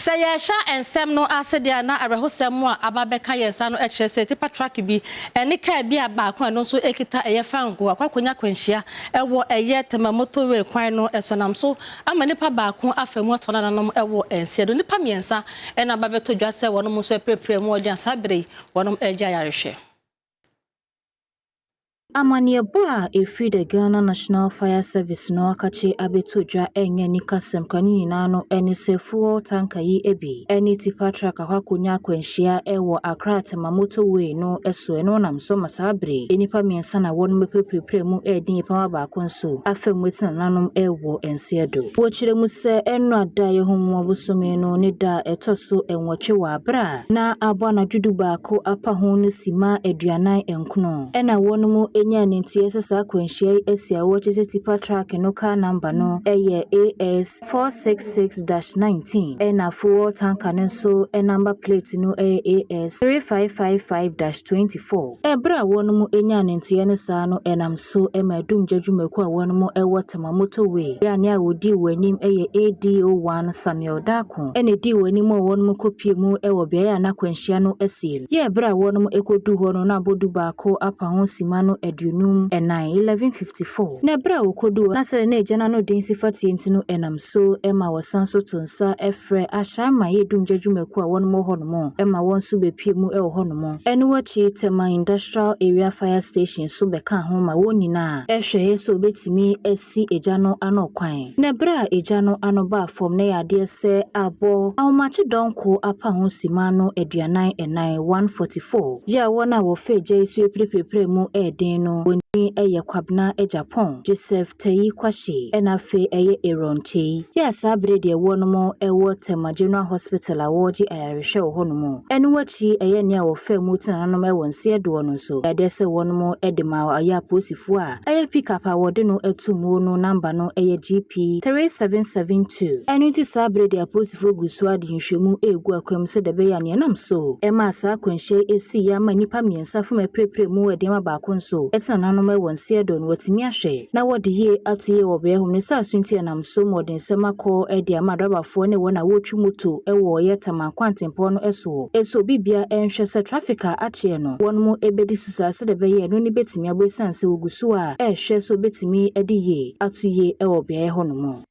Sayasha and Semno Asedia Arahosemwa Ababeka Yesano HSA Tipa Track bi eni ka bia ba kwa no so ekita eye fango akwakonya kwanhia ewo eye temamoto we kwan no esonam so ama nipa ba ko afemu tonananom ewo ensedo nipa miensa ena babeto dwase wonom so prepare mu odi asabre wonom eja yarehwe Amanieba efri the Ghana National Fire Service no akachi abetodwa enye nikasem kwani no enisefuo tankayi ebi eni tipa track akwakonya kwanhia ewo Accra Temamoto we no eso eno nam so masabre enipa miensa na won mepeprepre mu edin pa ba konso afemwetin nanom ewo ensedo wo kiremu se enu ada ye homu abosome no ne da etoso enwotwe wa abra na abana dudu ba ko apa ho no sima aduanan enkono ena wonmu enya ntie sesa kwanhia esia wo chese tipa track no car number no eye AS 466-19 ena full tanker no so number plate no AS 3555-24 ebra wonmu enya ntie ne sa no enam so emadum djadwumaku a wonmu ewo Temamoto we ya ne a wodi wanim eye ADO1 Samuel Dako ene di wanim a wonmu kopie mu ewo bia ya na kwanhia no esie ye ebra wonmu ekodu ho no na bodu ba ko apa ho sima no edunum enai 1154 na bra okodu na sere na ejana no den sifati ntino enam so ema wasanso tonsa efre ashama yedum djadwumaku a wonmo honomo ema wonso bepie mu ewo honomo enu wachi Tema Industrial Area Fire Station so beka ho ma wonina ehwe so betimi esi ejano anokwan na bra ejano anoba fom na yade se abo awmachi donko apa ho sima no eduanan enai 144 ya wona wo feje su prepare mu eden no woni eye kwabna Japan Joseph Tayi Kwashi enafe eye Eronchi ya sabre de wonomo ewo Tema General Hospital awoji ayarehwe honomo enu wachi eye ne a wo fa mu tinanom ewo nse do no so yade se wonomo edema aya posifu a eye pick up awode no etumu no number no eye GP 3772 enu ti sabre de posifu gusu ade nhwemu egu akwam se de be ya ne nam so ema sa kwanhye esi ya ma nipa miensa fuma prepare mu edema ba konso etinanom ewo nse do no watimi ahwe na wode ye atoye wo be hom ne sa sunti nam so modern semako ede amadabafo ne wona wotwu moto ewo ye Tema kwantempo no eso bibia enhwe se traffic a ache no wonmo ebedi susase de be ye no ni betimi abosanse ogusu a ehwe so betimi ede ye atoye ewo be honomo